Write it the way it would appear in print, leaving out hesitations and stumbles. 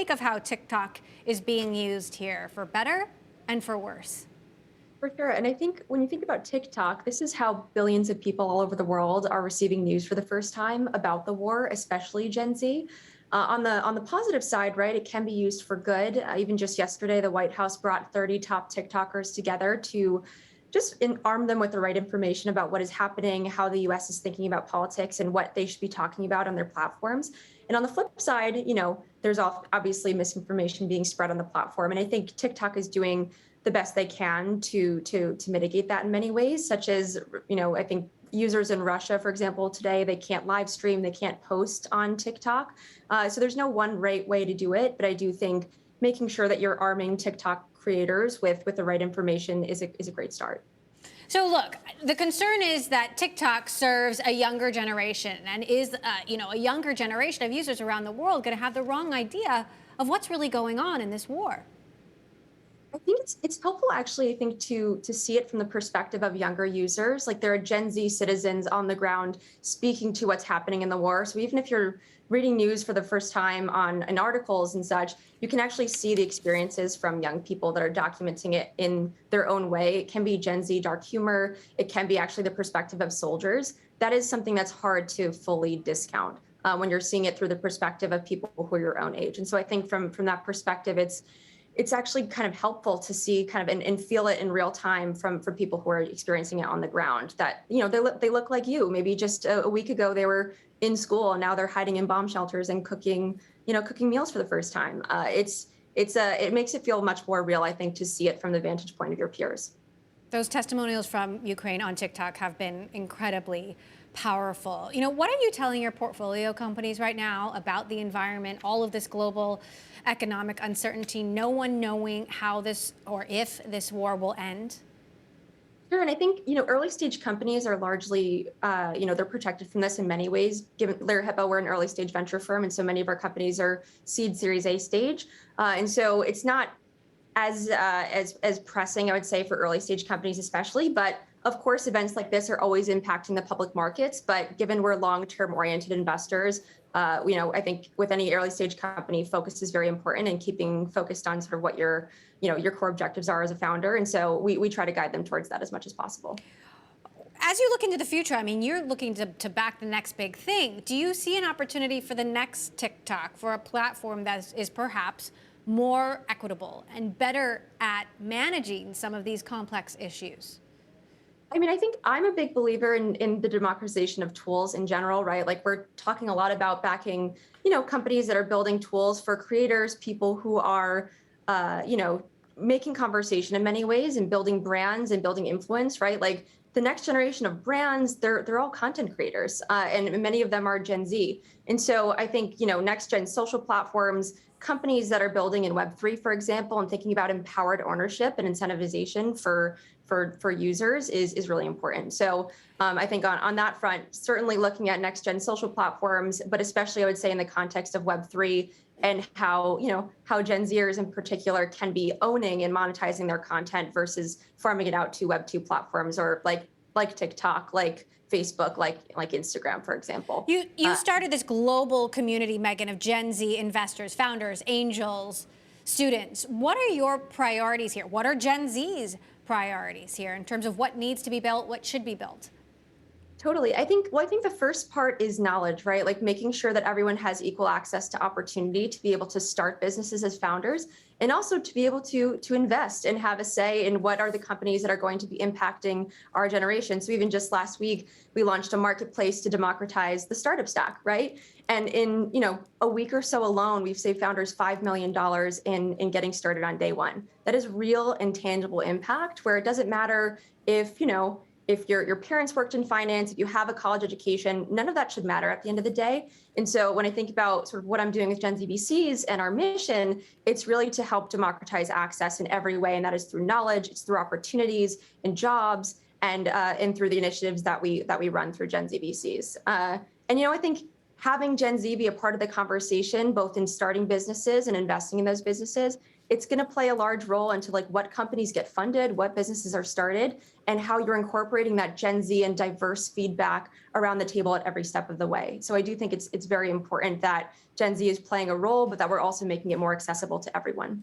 make of how TikTok is being used here, for better and for worse? For sure. And I think when you think about TikTok, this is how billions of people all over the world are receiving news for the first time about the war, especially Gen Z. On the positive side, right, it can be used for good. Even just yesterday, the White House brought 30 top TikTokers together to arm them with the right information about what is happening, how the U.S. is thinking about politics, and what they should be talking about on their platforms. And on the flip side, there's obviously misinformation being spread on the platform. And I think TikTok is doing the best they can to mitigate that in many ways, such as, I think users in Russia, for example, today, they can't live stream, they can't post on TikTok. So there's no one right way to do it. But I do think making sure that you're arming TikTok creators with the right information is a great start. So look, the concern is that TikTok serves a younger generation, and is a younger generation of users around the world going to have the wrong idea of what's really going on in this war? I think it's helpful, actually, I think, to see it from the perspective of younger users. Like, there are Gen Z citizens on the ground speaking to what's happening in the war. So even if you're reading news for the first time in articles and such, you can actually see the experiences from young people that are documenting it in their own way. It can be Gen Z dark humor. It can be actually the perspective of soldiers. That is something that's hard to fully discount when you're seeing it through the perspective of people who are your own age. And so I think from that perspective, it's actually kind of helpful to see kind of and feel it in real time from people who are experiencing it on the ground, that they look like you. Maybe just a week ago they were in school, and now they're hiding in bomb shelters and cooking meals for the first time. It makes it feel much more real, I think, to see it from the vantage point of your peers. Those testimonials from Ukraine on TikTok have been incredibly powerful. What are you telling your portfolio companies right now about the environment, all of this global economic uncertainty, no one knowing how this or if this war will end? Sure, and I think early stage companies are largely they're protected from this in many ways. Given Lair Hippo, we're an early stage venture firm, and so many of our companies are seed, Series A stage, and so it's not as pressing, I would say, for early stage companies especially. But of course, events like this are always impacting the public markets. But given we're long-term oriented investors, I think with any early stage company, focus is very important, and keeping focused on sort of what your core objectives are as a founder. And so we try to guide them towards that as much as possible. As you look into the future, I mean, you're looking to back the next big thing. Do you see an opportunity for the next TikTok, for a platform that is perhaps more equitable and better at managing some of these complex issues? I mean, I think I'm a big believer in the democratization of tools in general, right? Like, we're talking a lot about backing, companies that are building tools for creators, people who are, making conversation in many ways, and building brands and building influence, right? Like, the next generation of brands, they're all content creators, and many of them are Gen Z. And so I think, next gen social platforms, companies that are building in Web3, for example, and thinking about empowered ownership and incentivization for users is really important. So I think on that front, certainly looking at next gen social platforms, but especially I would say in the context of Web3, and how Gen Zers in particular can be owning and monetizing their content versus farming it out to Web2 platforms, or like TikTok, like Facebook, like Instagram, for example. You started this global community, Megan, of Gen Z investors, founders, angels, students. What are your priorities here? What are Gen Z's priorities here in terms of what needs to be built, what should be built? Totally. I think the first part is knowledge, right? Like, making sure that everyone has equal access to opportunity to be able to start businesses as founders, and also to be able to invest and have a say in what are the companies that are going to be impacting our generation. So even just last week, we launched a marketplace to democratize the startup stack, right? And in a week or so alone, we've saved founders $5 million in getting started on day one. That is real and tangible impact, where it doesn't matter if if your parents worked in finance, if you have a college education, none of that should matter at the end of the day. And so when I think about sort of what I'm doing with Gen Z VCs and our mission, it's really to help democratize access in every way. And that is through knowledge, it's through opportunities and jobs, and through the initiatives that we run through Gen Z VCs. And I think having Gen Z be a part of the conversation, both in starting businesses and investing in those businesses, it's going to play a large role into like what companies get funded, what businesses are started, and how you're incorporating that Gen Z and diverse feedback around the table at every step of the way. So I do think it's very important that Gen Z is playing a role, but that we're also making it more accessible to everyone.